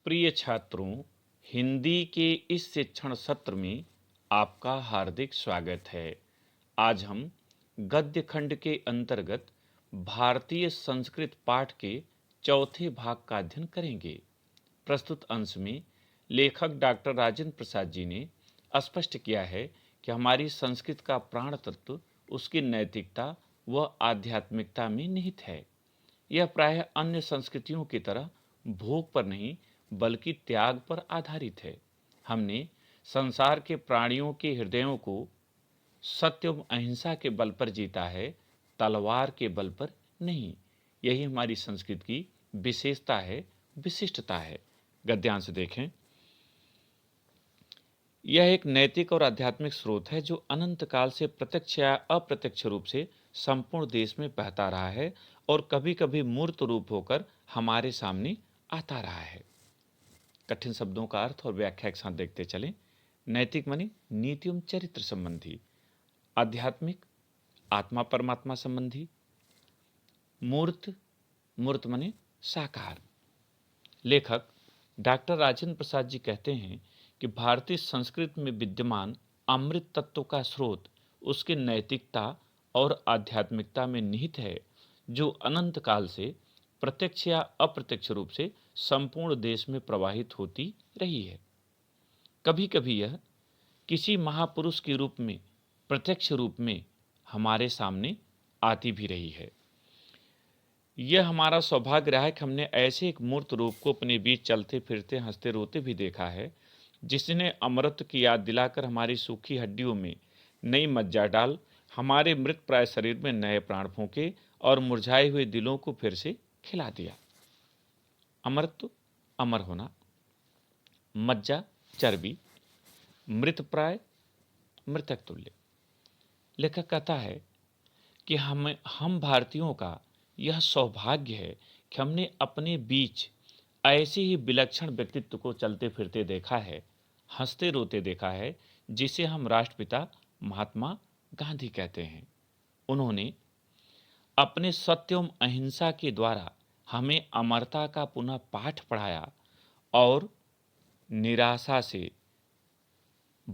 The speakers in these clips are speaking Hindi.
प्रिय छात्रों, हिंदी के इस शिक्षण सत्र में आपका हार्दिक स्वागत है। आज हम गद्य खंड के अंतर्गत भारतीय संस्कृत पाठ के चौथे भाग का अध्ययन करेंगे। प्रस्तुत अंश में लेखक डॉक्टर राजेंद्र प्रसाद जी ने स्पष्ट किया है कि हमारी संस्कृत का प्राण तत्व उसकी नैतिकता व आध्यात्मिकता में निहित है। यह प्रायः अन्य संस्कृतियों की तरह भोग पर नहीं बल्कि त्याग पर आधारित है। हमने संसार के प्राणियों के हृदयों को सत्य एवं अहिंसा के बल पर जीता है, तलवार के बल पर नहीं। यही हमारी संस्कृति की विशेषता है, विशिष्टता है। गद्यांश देखें। यह एक नैतिक और आध्यात्मिक स्रोत है जो अनंत काल से प्रत्यक्ष या अप्रत्यक्ष रूप से संपूर्ण देश में बहता रहा है और कभी कभी मूर्त रूप होकर हमारे सामने आता रहा है। कठिन शब्दों का अर्थ और व्याख्या के साथ देखते चलें। नैतिक माने नीति एवं चरित्र संबंधी, आध्यात्मिक आत्मा परमात्मा संबंधी, मूर्त मूर्त माने साकार। लेखक डॉक्टर राजेंद्र प्रसाद जी कहते हैं कि भारतीय संस्कृति में विद्यमान अमृत तत्व का स्रोत उसकी नैतिकता और आध्यात्मिकता में निहित है, जो अनंत काल से प्रत्यक्ष या अप्रत्यक्ष रूप से संपूर्ण देश में प्रवाहित होती रही है। कभी कभी यह किसी महापुरुष के रूप में प्रत्यक्ष रूप में हमारे सामने आती भी रही है। यह हमारा सौभाग्य रहा है कि हमने ऐसे एक मूर्त रूप को अपने बीच चलते फिरते हंसते रोते भी देखा है, जिसने अमृत की याद दिलाकर हमारी सूखी हड्डियों में नई मज्जा डाल, हमारे मृत प्राय शरीर में नए प्राण फूंके और मुरझाए हुए दिलों को फिर से खिला दिया। अमृत अमर होना, मज्जा चर्बी, मृत प्राय मृतक तुल्य। लेखक कहता है कि हम भारतीयों का यह सौभाग्य है कि हमने अपने बीच ऐसे ही विलक्षण व्यक्तित्व को चलते फिरते देखा है, हंसते रोते देखा है, जिसे हम राष्ट्रपिता महात्मा गांधी कहते हैं। उन्होंने अपने सत्य एवं अहिंसा के द्वारा हमें अमरता का पुनः पाठ पढ़ाया और निराशा से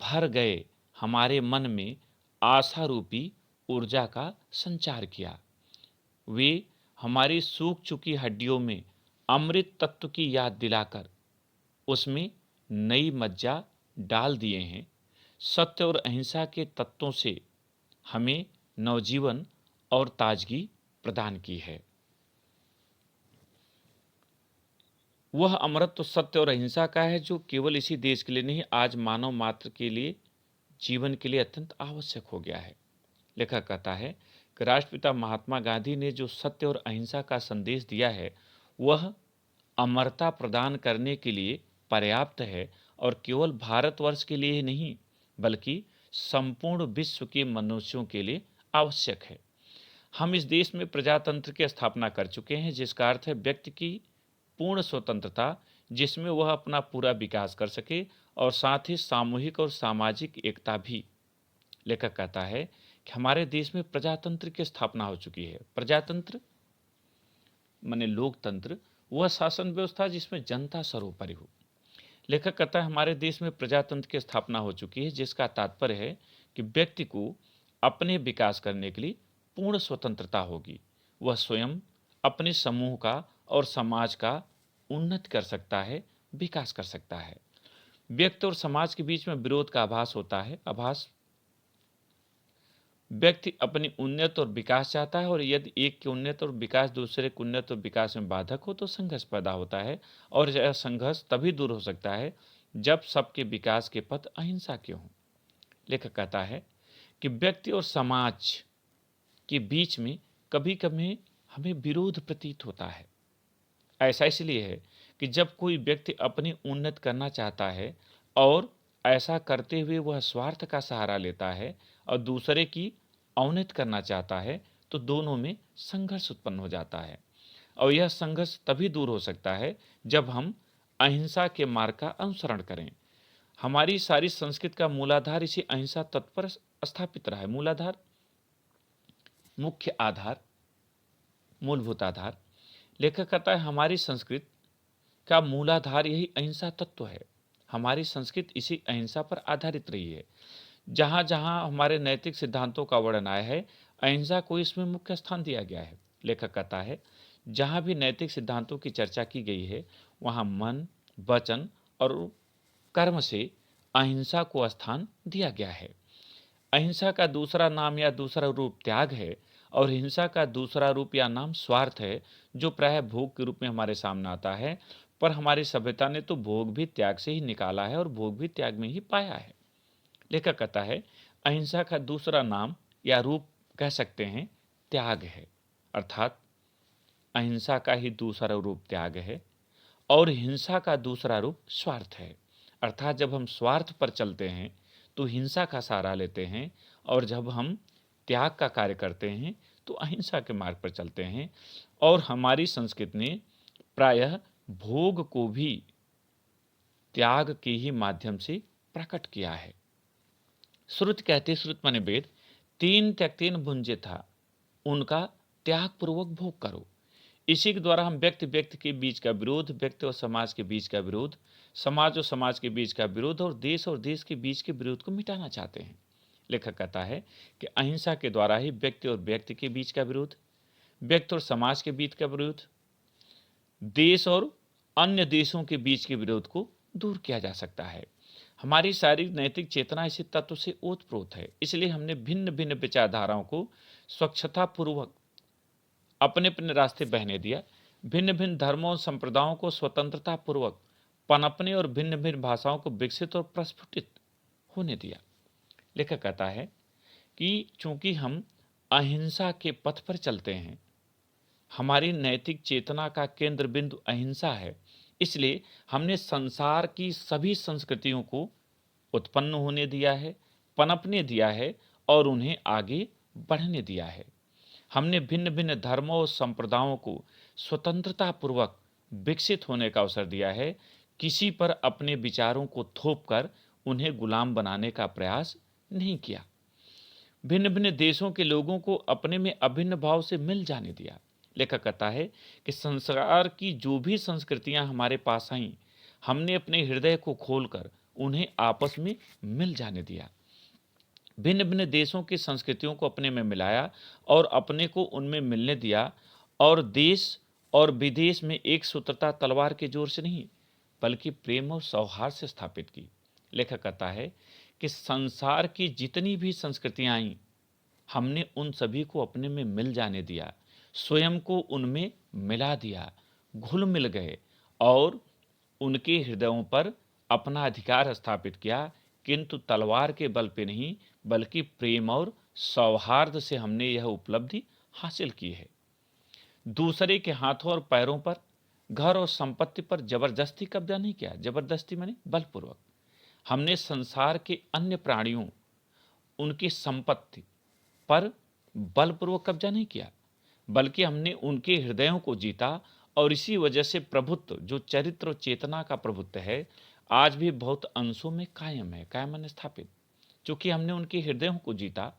भर गए हमारे मन में आशा रूपी ऊर्जा का संचार किया। वे हमारी सूख चुकी हड्डियों में अमृत तत्व की याद दिलाकर उसमें नई मज्जा डाल दिए हैं। सत्य और अहिंसा के तत्वों से हमें नवजीवन और ताजगी प्रदान की है। वह अमृत तो सत्य और अहिंसा का है जो केवल इसी देश के लिए नहीं, आज मानव मात्र के लिए, जीवन के लिए अत्यंत आवश्यक हो गया है। लेखक कहता है कि राष्ट्रपिता महात्मा गांधी ने जो सत्य और अहिंसा का संदेश दिया है, वह अमरता प्रदान करने के लिए पर्याप्त है और केवल भारतवर्ष के लिए ही नहीं बल्कि संपूर्ण विश्व के मनुष्यों के लिए आवश्यक है। हम इस देश में प्रजातंत्र की स्थापना कर चुके हैं, जिसका अर्थ है व्यक्ति की पूर्ण स्वतंत्रता, जिसमें वह अपना पूरा विकास कर सके और साथ ही सामूहिक और सामाजिक एकता भी। लेखक कहता है कि हमारे देश में प्रजातंत्र की स्थापना हो चुकी है। प्रजातंत्र माने लोकतंत्र, वह शासन व्यवस्था जिसमें जनता सर्वोपरि हो। लेखक कहता है हमारे देश में प्रजातंत्र की स्थापना हो चुकी है, जिसका तात्पर्य है कि व्यक्ति को अपने विकास करने के लिए पूर्ण स्वतंत्रता होगी। वह स्वयं अपने समूह का और समाज का उन्नति कर सकता है, विकास कर सकता है। व्यक्ति और समाज के बीच में विरोध का आभास होता है। व्यक्ति अपनी उन्नति और विकास चाहता है और यदि एक की उन्नति और विकास दूसरे की उन्नति और विकास में बाधक हो तो संघर्ष पैदा होता है और यह संघर्ष तभी दूर हो सकता है जब सबके विकास के पथ अहिंसा के हों। लेखक कहता है कि व्यक्ति और समाज के बीच में कभी कभी हमें विरोध प्रतीत होता है। ऐसा इसलिए है कि जब कोई व्यक्ति अपनी उन्नति करना चाहता है और ऐसा करते हुए वह स्वार्थ का सहारा लेता है और दूसरे की अवनति करना चाहता है, तो दोनों में संघर्ष उत्पन्न हो जाता है और यह संघर्ष तभी दूर हो सकता है जब हम अहिंसा के मार्ग का अनुसरण करें। हमारी सारी संस्कृति का मूलाधार इसी अहिंसा तत्व पर स्थापित रहा है। मूलाधार, मुख्य आधार, मूलभूत आधार। लेखक कहता है हमारी संस्कृति का मूलाधार यही अहिंसा तत्व है। हमारी संस्कृति इसी अहिंसा पर आधारित रही है। जहाँ जहाँ हमारे नैतिक सिद्धांतों का वर्णन आया है, अहिंसा को इसमें मुख्य स्थान दिया गया है। लेखक कहता है, जहाँ भी नैतिक सिद्धांतों की चर्चा की गई है, वहाँ मन, वचन और कर्म से अहिंसा को स्थान दिया गया है। अहिंसा का दूसरा नाम या दूसरा रूप त्याग है, और हिंसा का दूसरा रूप या नाम स्वार्थ है, जो प्रायः भोग के रूप में हमारे सामने आता है। पर हमारी सभ्यता ने तो भोग भी त्याग से ही निकाला है और भोग भी त्याग में ही पाया है। लेखक कहता है, अहिंसा का दूसरा नाम या रूप कह सकते हैं त्याग है, अर्थात अहिंसा का ही दूसरा रूप त्याग है और हिंसा का दूसरा रूप स्वार्थ है। अर्थात जब हम स्वार्थ पर चलते हैं तो हिंसा का सहारा लेते हैं, और जब हम त्याग का कार्य करते हैं तो अहिंसा के मार्ग पर चलते हैं। और हमारी संस्कृति ने प्रायः भोग को भी त्याग के ही माध्यम से प्रकट किया है। श्रुति कहते, श्रुत माने वेद, तीन त्यक्तेन भुंजे था, उनका त्याग पूर्वक भोग करो। इसी के द्वारा हम व्यक्ति व्यक्ति के बीच का विरोध, व्यक्ति और समाज के बीच का विरोध, समाज और समाज के बीच का विरोध और देश के बीच के विरोध को मिटाना चाहते हैं। लेखक कहता है कि अहिंसा के द्वारा ही व्यक्ति और व्यक्ति के बीच का विरोध, व्यक्ति और समाज के बीच का विरोध, देश और अन्य देशों के बीच के विरोध को दूर किया जा सकता है। हमारी सारी नैतिक चेतना इसी तत्व से ओतप्रोत है। इसलिए हमने भिन्न भिन्न विचारधाराओं को स्वच्छता पूर्वक अपने अपने रास्ते बहने दिया, भिन्न भिन्न धर्मों और संप्रदायों को स्वतंत्रता पूर्वक पनपने और भिन्न भिन्न भाषाओं को विकसित और प्रस्फुटित होने दिया। लेखक कहता है कि चूंकि हम अहिंसा के पथ पर चलते हैं, हमारी नैतिक चेतना का केंद्र बिंदु अहिंसा है, इसलिए हमने संसार की सभी संस्कृतियों को उत्पन्न होने दिया है, पनपने दिया है और उन्हें आगे बढ़ने दिया है। हमने भिन्न भिन्न धर्मों और संप्रदायों को स्वतंत्रता पूर्वक विकसित होने का अवसर दिया है, किसी पर अपने विचारों को थोपकर उन्हें गुलाम बनाने का प्रयास नहीं किया। भिन्न भिन्न देशों के लोगों को अपने में अभिन्न भाव से मिल जाने दिया। लेखक कहता है कि संसार की जो भी संस्कृतियां हमारे पास आईं, हमने अपने हृदय को खोलकर उन्हें आपस में मिल जाने दिया। भिन्न भिन्न देशों की संस्कृतियों को अपने में मिलाया और अपने को उनमें मिलने दिया, और देश और विदेश में एक सूत्रता तलवार के जोर से नहीं, बल्कि प्रेम और सौहार्द से स्थापित की। लेखक कहता है कि संसार की जितनी भी संस्कृतियां आईं, हमने उन सभी को अपने में मिल जाने दिया, स्वयं को उनमें मिला दिया, घुल मिल गए और उनके हृदयों पर अपना अधिकार स्थापित किया, किंतु तलवार के बल पे नहीं, बल्कि प्रेम और सौहार्द से हमने यह उपलब्धि हासिल की है। दूसरे के हाथों और पैरों पर, घर और संपत्ति पर जबरदस्ती कब्जा नहीं किया। जबरदस्ती माने बलपूर्वक। हमने संसार के अन्य प्राणियों, उनकी संपत्ति पर बलपूर्वक कब्जा नहीं किया, बल्कि हमने उनके हृदयों को जीता। और इसी वजह से प्रभुत्व, जो चरित्र और चेतना का प्रभुत्व है, आज भी बहुत अंशों में कायम है, कायम स्थापित। चूंकि हमने उनके हृदयों को जीता,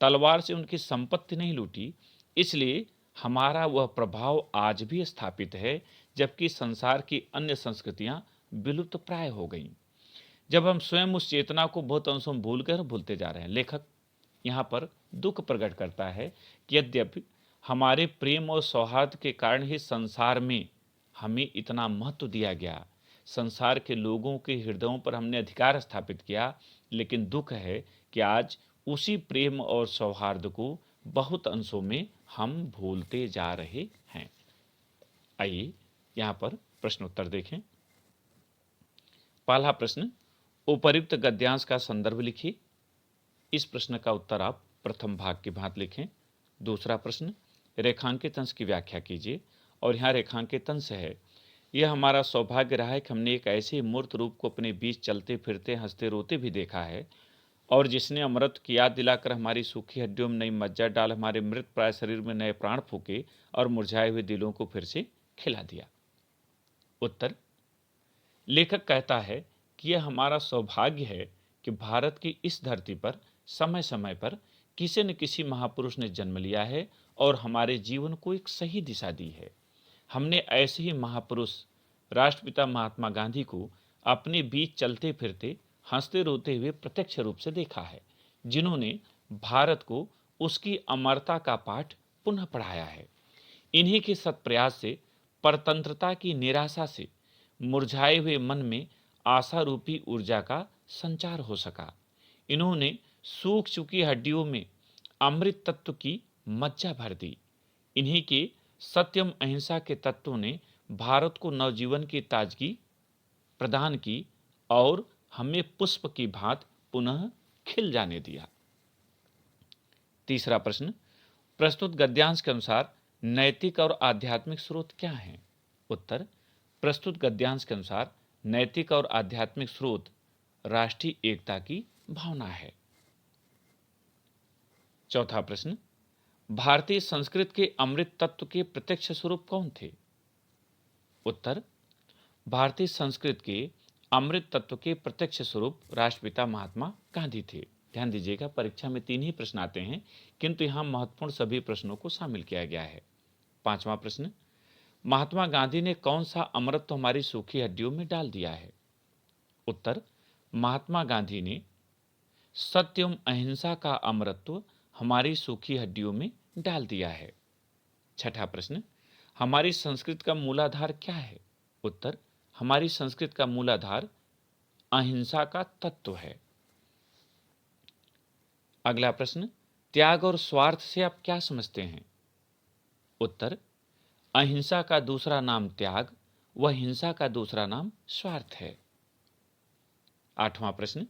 तलवार से उनकी संपत्ति नहीं लूटी, इसलिए हमारा वह प्रभाव आज भी स्थापित है, जबकि संसार की अन्य संस्कृतियां विलुप्त प्राय हो गईं। जब हम स्वयं उस चेतना को बहुत अंशों में भूलते जा रहे हैं। लेखक यहाँ पर दुख प्रकट करता है कि यद्यपि हमारे प्रेम और सौहार्द के कारण ही संसार में हमें इतना महत्व दिया गया, संसार के लोगों के हृदयों पर हमने अधिकार स्थापित किया, लेकिन दुख है कि आज उसी प्रेम और सौहार्द को बहुत अंशों में हम भूलते जा रहे हैं। आइए यहाँ पर प्रश्न उत्तर देखें। पहला प्रश्न, उपर्युक्त गद्यांश का संदर्भ लिखिए। इस प्रश्न का उत्तर आप प्रथम भाग के भांति लिखें। दूसरा प्रश्न, रेखांकित अंश की व्याख्या कीजिए। और यहाँ रेखांकित अंश है, यह हमारा सौभाग्य रहा है कि हमने एक ऐसे मूर्त रूप को अपने बीच चलते फिरते हंसते रोते भी देखा है, और जिसने अमृत की याद दिलाकर हमारी सूखी हड्डियों में नई मज्जा डाल, हमारे मृत प्राय शरीर में नए प्राण फूके और मुरझाए हुए दिलों को फिर से खिला दिया। उत्तर, लेखक कहता है कि यह हमारा सौभाग्य है कि भारत की इस धरती पर समय समय पर किसी न किसी महापुरुष ने जन्म लिया है और हमारे जीवन को एक सही दिशा दी है। हमने ऐसे ही महापुरुष राष्ट्रपिता महात्मा गांधी को अपने बीच चलते फिरते, हंसते रोते हुए प्रत्यक्ष रूप से देखा है, जिन्होंने भारत को उसकी अमरता का पाठ पुनः पढ़ाया है। इन्हीं के सत्प्रयास से परतंत्रता की निराशा से मुरझाए हुए मन में आशा रूपी ऊर्जा का संचार हो सका। इन्होंने सूख चुकी हड्डियों में अमृत तत्व की मज्जा भर दी। इन्हीं के सत्यम अहिंसा के तत्वों ने भारत को नवजीवन की ताजगी प्रदान की और हमें पुष्प की भांति पुनः खिल जाने दिया। तीसरा प्रश्न, प्रस्तुत गद्यांश के अनुसार नैतिक और आध्यात्मिक स्रोत क्या हैं? उत्तर, प्रस्तुत गद्यांश के अनुसार नैतिक और आध्यात्मिक स्रोत राष्ट्रीय एकता की भावना है। चौथा प्रश्न, भारतीय संस्कृत के अमृत तत्व के प्रत्यक्ष स्वरूप कौन थे? उत्तर, भारतीय संस्कृत के अमृत तत्व के प्रत्यक्ष स्वरूप राष्ट्रपिता महात्मा गांधी थे। ध्यान दीजिएगा, परीक्षा में 3 ही प्रश्न आते हैं, किंतु यहां महत्वपूर्ण सभी प्रश्नों को शामिल किया गया है। पांचवा प्रश्न, महात्मा गांधी ने कौन सा अमृत हमारी सूखी हड्डियों में डाल दिया है? उत्तर, महात्मा गांधी ने सत्य एवं अहिंसा का अमरत्व हमारी सूखी हड्डियों में डाल दिया है। छठा प्रश्न, हमारी संस्कृत का मूलाधार क्या है? उत्तर, हमारी संस्कृत का मूलाधार अहिंसा का तत्व है। अगला प्रश्न, त्याग और स्वार्थ से आप क्या समझते हैं? उत्तर, अहिंसा का दूसरा नाम त्याग व हिंसा का दूसरा नाम स्वार्थ है। आठवां प्रश्न,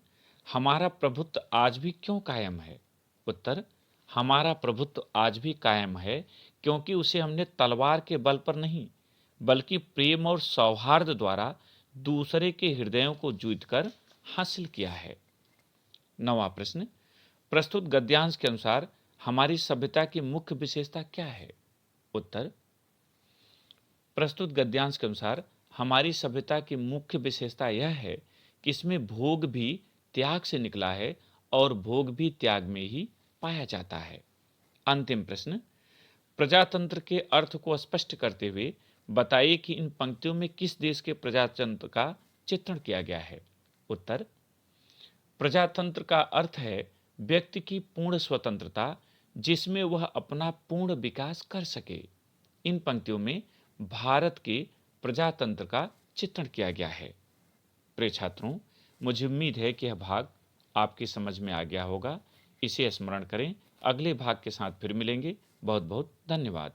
हमारा प्रभुत्व आज भी क्यों कायम है? उत्तर, हमारा प्रभुत्व आज भी कायम है क्योंकि उसे हमने तलवार के बल पर नहीं, बल्कि प्रेम और सौहार्द द्वारा दूसरे के हृदयों को जीतकर हासिल किया है। नवां प्रश्न, प्रस्तुत गद्यांश के अनुसार हमारी सभ्यता की मुख्य विशेषता क्या है? उत्तर, प्रस्तुत गद्यांश के अनुसार हमारी सभ्यता की मुख्य विशेषता यह है कि इसमें भोग भी त्याग से निकला है और भोग भी त्याग में ही पाया जाता है। अंतिम प्रश्न, प्रजातंत्र के अर्थ को स्पष्ट करते हुए बताइए कि इन पंक्तियों में किस देश के प्रजातंत्र का चित्रण किया गया है? उत्तर, प्रजातंत्र का अर्थ है व्यक्ति की पूर्ण स्वतंत्रता जिसमें वह अपना पूर्ण विकास कर सके। इन पंक्तियों में भारत के प्रजातंत्र का चित्रण किया गया है। प्रिय छात्रों, मुझे उम्मीद है कि यह भाग आपकी समझ में आ गया होगा। इसे स्मरण करें। अगले भाग के साथ फिर मिलेंगे। बहुत बहुत धन्यवाद।